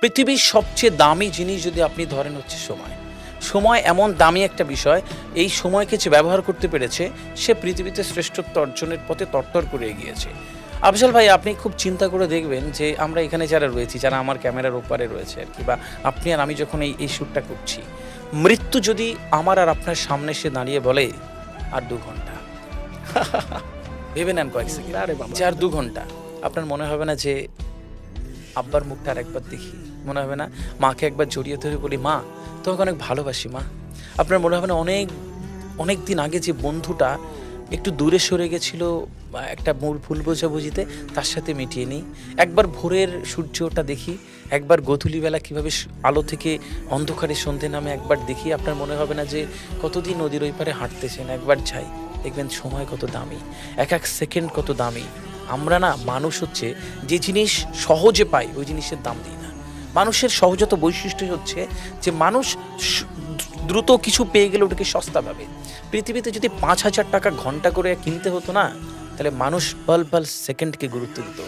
পৃথিবীর সবচেয়ে দামি জিনিস যদি আপনি ধরেন হচ্ছে সময়। সময় এমন দামি একটা বিষয়, এই সময়কে যে ব্যবহার করতে পেরেছে সে পৃথিবীতে শ্রেষ্ঠত্ব অর্জনের পথে তরতর করে এগিয়েছে। আফজাল ভাই, আপনি খুব চিন্তা করে দেখবেন যে আমরা এখানে যারা রয়েছি, যারা আমার ক্যামেরার ওপারে রয়েছে আর কি, বা আপনি আর আমি যখন এই শ্যুটটা করছি, মৃত্যু যদি আমার আর আপনার সামনে এসে দাঁড়িয়ে বলে আর ২ ঘন্টা, ভেবে নেন কয়েক সেকেন্ড, আরে বাবা। যে আর ২ ঘন্টা, আপনার মনে হবে না যে আব্বার মুখটা আর একবার দেখি? মনে হবে না মাকে একবার জড়িয়ে ধরে বলি, মা তোমাকে অনেক ভালোবাসি মা? আপনার মনে হবে না অনেক অনেক দিন আগে যে বন্ধুটা একটু দূরে সরে গেছিল বা একটা মূল ভুল বোঝাবুঝিতে, তার সাথে মিটিয়ে নিই? একবার ভোরের সূর্যটা দেখি, একবার গোধূলিবেলা কীভাবে আলো থেকে অন্ধকারে সন্ধে নামে একবার দেখি। আপনার মনে হবে না যে কতদিন নদীর ওই পারে হাঁটতেছেন, একবার যাই, দেখবেন সময় কত দামি, এক এক সেকেন্ড কত দামি। আমরা না, মানুষ হচ্ছে যে জিনিস সহজে পাই ওই জিনিসের দাম দিই না। মানুষের সহজাত বৈশিষ্ট্য হচ্ছে যে মানুষ দ্রুত কিছু পেয়ে গেলে ওটাকে সস্তা ভাবে। পৃথিবীতে যদি ৫,০০০ টাকা ঘন্টা করে কিনতে হতো না, তাহলে মানুষ পাল পাল সেকেন্ডকে গুরুত্ব দিত।